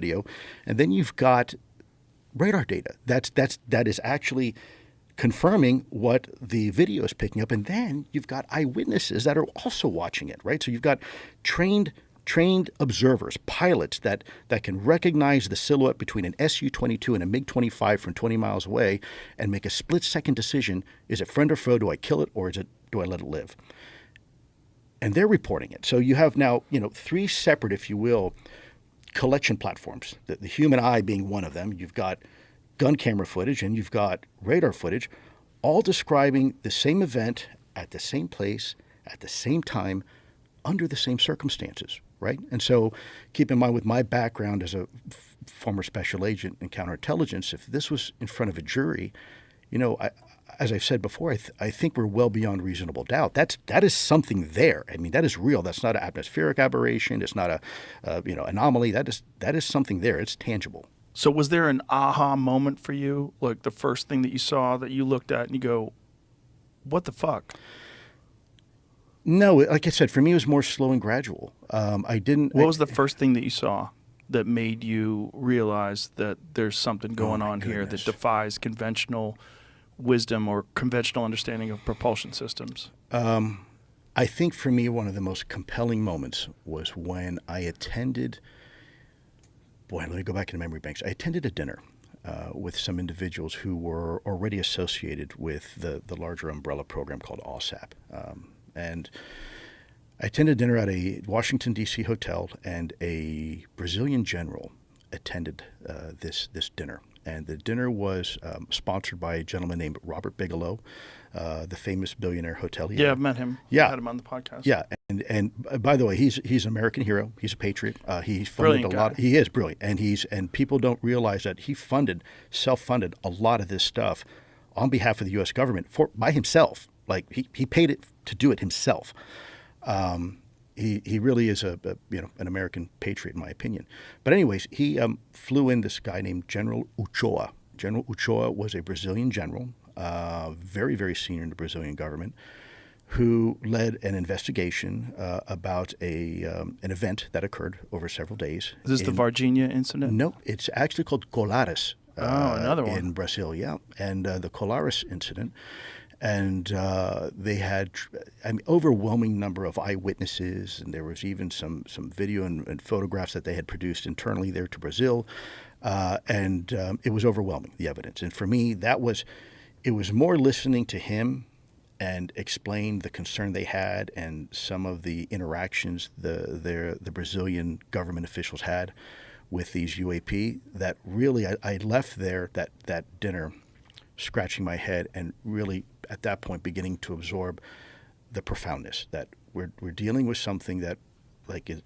video, and then you've got radar data that is actually confirming what the video is picking up, and then you've got eyewitnesses that are also watching it, right? So you've got trained observers, pilots that can recognize the silhouette between an Su-22 and a MiG-25 from 20 miles away and make a split-second decision: is it friend or foe? Do I kill it, or do I let it live? And they're reporting it. So you have now, three separate, if you will, collection platforms. The human eye being one of them. You've got gun camera footage and you've got radar footage, all describing the same event at the same place at the same time under the same circumstances, right? And so keep in mind, with my background as a former special agent in counterintelligence, if this was in front of a jury, as I've said before, I think we're well beyond reasonable doubt. That is something there. I mean, that is real. That's not an atmospheric aberration. It's not a anomaly. That is something there. It's tangible. So was there an aha moment for you, like the first thing that you saw that you looked at and you go, what the fuck? No, like I said, for me, it was more slow and gradual. What was the first thing that you saw that made you realize that there's something going on here that defies conventional wisdom or conventional understanding of propulsion systems? I think for me, one of the most compelling moments was when I attended... let me go back into memory banks. I attended a dinner with some individuals who were already associated with the larger umbrella program called OSAP. And I attended dinner at a Washington, D.C. hotel, and a Brazilian general attended this dinner. And the dinner was sponsored by a gentleman named Robert Bigelow, the famous billionaire hotelier. Yeah, I've met him. Yeah. I had him on the podcast. Yeah, and by the way, he's an American hero. He's a patriot. He's funded Brilliant a lot. guy. He is brilliant, and people don't realize that he self-funded a lot of this stuff on behalf of the U.S. government by himself. Like he paid it to do it himself. He really is an American patriot, in my opinion. But anyways, he flew in this guy named General Uchoa. General Uchoa was a Brazilian general, very, very senior in the Brazilian government, who led an investigation about an event that occurred over several days. Is this the Varginha incident? No, it's actually called Colares. Another one. In Brazil, yeah. And the Colares incident. And they had an overwhelming number of eyewitnesses, and there was even some video and photographs that they had produced internally there to Brazil. And it was overwhelming, the evidence. And for me, it was more listening to him and explain the concern they had and some of the interactions the Brazilian government officials had with these UAP that really I left there that dinner scratching my head and really at that point beginning to absorb the profoundness that we're dealing with something that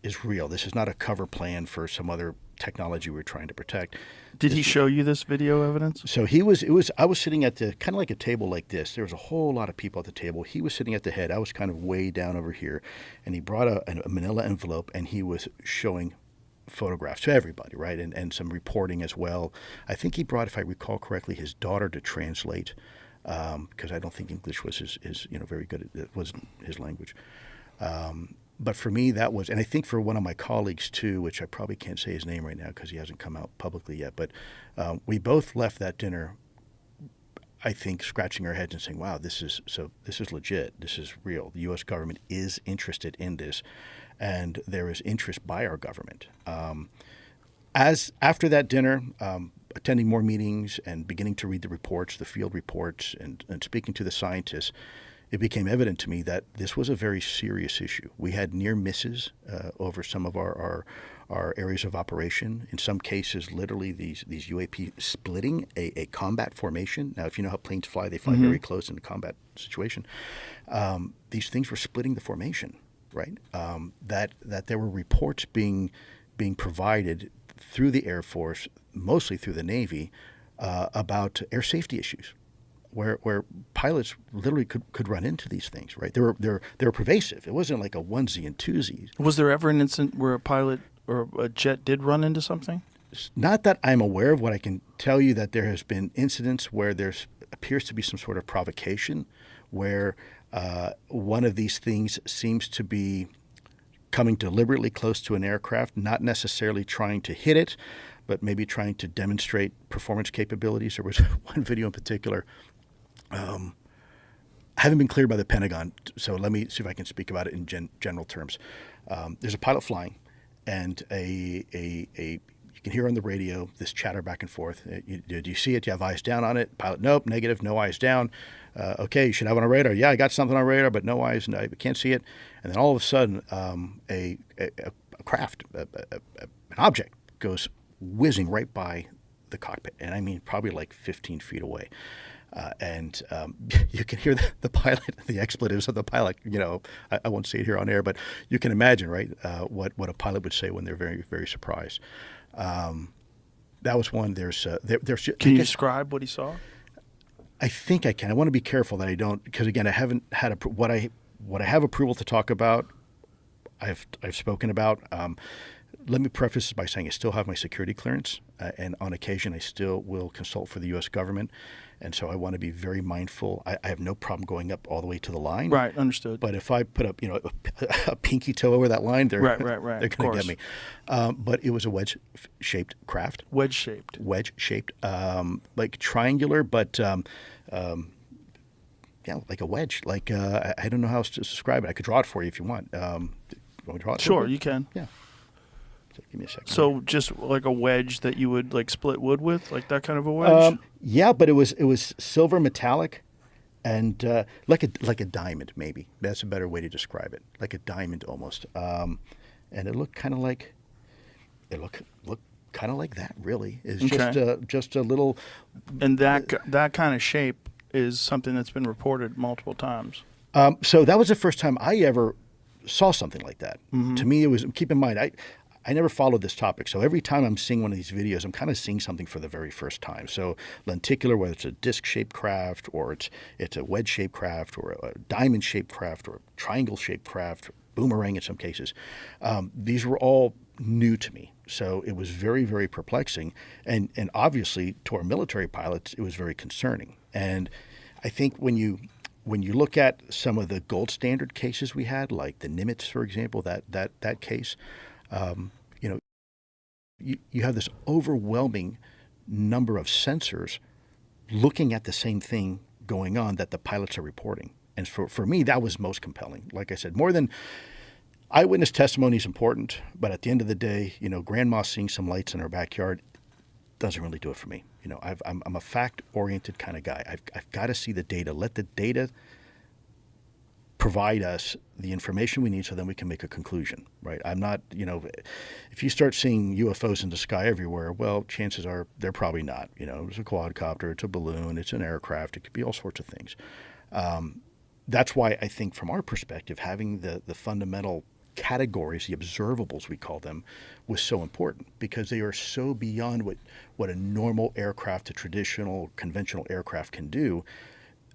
is real. This is not a cover plan for some other technology we're trying to protect. Did he show you this video evidence? So I was sitting at the kind of like a table like this. There was a whole lot of people at the table. He was sitting at the head. I was kind of way down over here, and he brought a manila envelope and he was showing photographs to everybody, right? And some reporting as well. I think he brought, if I recall correctly, his daughter to translate, because I don't think English was his very good. It wasn't his language. But for me, that was, and I think for one of my colleagues too, which I probably can't say his name right now because he hasn't come out publicly yet, but we both left that dinner, I think, scratching our heads and saying, wow, this is legit. This is real. The U.S. government is interested in this, and there is interest by our government. As after that dinner, attending more meetings and beginning to read the reports, the field reports, and speaking to the scientists, it became evident to me that this was a very serious issue. We had near misses over some of our areas of operation. In some cases, literally these UAP splitting a combat formation. Now, if you know how planes fly, they fly very close in a combat situation. These things were splitting the formation, right? That there were reports being provided through the Air Force, mostly through the Navy, about air safety issues. Where pilots literally could run into these things, right? They were pervasive. It wasn't like a onesie and twosie. Was there ever an incident where a pilot or a jet did run into something? Not that I'm aware of. What I can tell you that there has been incidents where there appears to be some sort of provocation, where one of these things seems to be coming deliberately close to an aircraft, not necessarily trying to hit it, but maybe trying to demonstrate performance capabilities. There was one video in particular. Haven't been cleared by the Pentagon, so let me see if I can speak about it in general terms. There's a pilot flying, and you can hear on the radio this chatter back and forth. Do you see it? Do you have eyes down on it? Pilot, nope, negative, no eyes down. Okay, you should have it on radar. Yeah, I got something on radar, but no eyes, no, I can't see it. And then all of a sudden, a craft, an object goes whizzing right by the cockpit, and I mean probably like 15 feet away. And you can hear the pilot, the expletives of the pilot. I won't say it here on air, but you can imagine, right, what a pilot would say when they're very, very surprised. That was one. There's. Can you describe what he saw? I think I can. I want to be careful that I don't, because again, I haven't had what I have approval to talk about. I've spoken about. Let me preface this by saying I still have my security clearance, and on occasion I still will consult for the U.S. government, and so I want to be very mindful. I have no problem going up all the way to the line. Right, understood. But if I put up, a pinky toe over that line, they're right. They're going to get me. But it was a wedge-shaped craft. Wedge-shaped. Wedge-shaped, like triangular, but like a wedge. Like I don't know how else to describe it. I could draw it for you if you want. You want me to draw it? Sure, you can. Yeah. So give me a second. So just like a wedge that you would like split wood with, like that kind of a wedge? Yeah, but it was silver metallic, and like a diamond maybe. That's a better way to describe it. Like a diamond almost. And it looked kind of like that. Really, it's just a little. And that kind of shape is something that's been reported multiple times. So that was the first time I ever saw something like that. Mm-hmm. To me, it was. Keep in mind, I never followed this topic, so every time I'm seeing one of these videos, I'm kind of seeing something for the very first time. So lenticular, whether it's a disc-shaped craft, or it's a wedge-shaped craft, or a diamond-shaped craft, or a triangle-shaped craft, boomerang in some cases, these were all new to me. So it was very, very perplexing, and obviously to our military pilots, it was very concerning. And I think when you look at some of the gold standard cases we had, like the Nimitz, for example, that case. You have this overwhelming number of sensors looking at the same thing going on that the pilots are reporting. And for me, that was most compelling. Like I said, more than eyewitness testimony is important, but at the end of the day, grandma seeing some lights in her backyard doesn't really do it for me. I'm a fact-oriented kind of guy. I've got to see the data. Let the data provide us the information we need so then we can make a conclusion, right? I'm not, if you start seeing UFOs in the sky everywhere, well, chances are they're probably not. It's a quadcopter, it's a balloon, it's an aircraft, it could be all sorts of things. That's why I think from our perspective, having the fundamental categories, the observables we call them, was so important because they are so beyond what a normal aircraft, a traditional, conventional aircraft can do.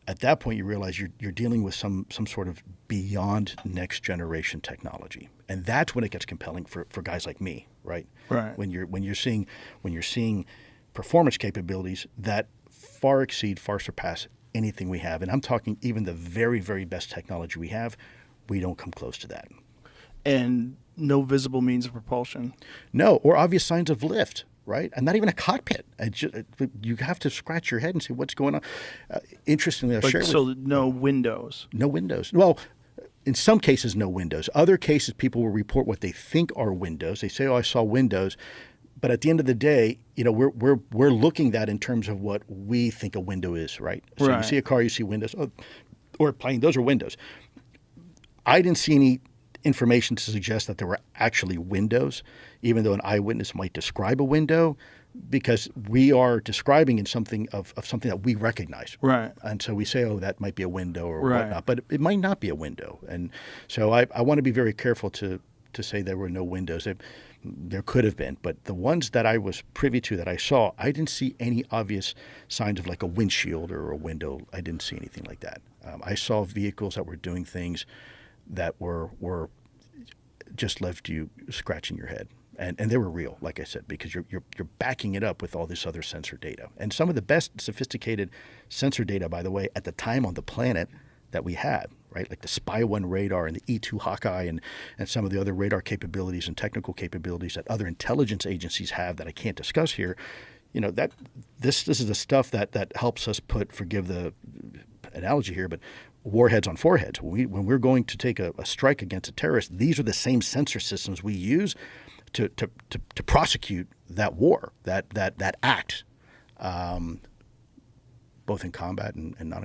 At that point, you realize you're dealing with some sort of beyond next generation technology, and that's when it gets compelling for guys like me, right? Right. When you're seeing performance capabilities that far surpass anything we have, and I'm talking even the very, very best technology we have, we don't come close to that. And no visible means of propulsion. No, or obvious signs of lift. Right? And not even a cockpit. You have to scratch your head and say, what's going on? Interestingly, I'll share with you. So no windows. No windows. Well, in some cases, no windows. Other cases, people will report what they think are windows. They say, I saw windows. But at the end of the day, we're looking at that in terms of what we think a window is, right? So right. You see a car, you see windows. Or a plane, those are windows. I didn't see any information to suggest that there were actually windows, even though an eyewitness might describe a window, because we are describing in something of something that we recognize. Right. And so we say, that might be a window or right. whatnot, but it might not be a window. And so I want to be very careful to say there were no windows. There could have been, but the ones that I was privy to that I saw, I didn't see any obvious signs of like a windshield or a window. I didn't see anything like that. I saw vehicles that were doing things that were just left you scratching your head, and they were real, like I said, because you're backing it up with all this other sensor data, and some of the best sophisticated sensor data, by the way, at the time on the planet that we had, right? Like the Spy 1 radar and the E2 Hawkeye and some of the other radar capabilities and technical capabilities that other intelligence agencies have that I can't discuss here. That this is the stuff that helps us put, forgive the analogy here, but warheads on foreheads. When we're going to take a strike against a terrorist, these are the same sensor systems we use to prosecute that war, that act, both in combat and not in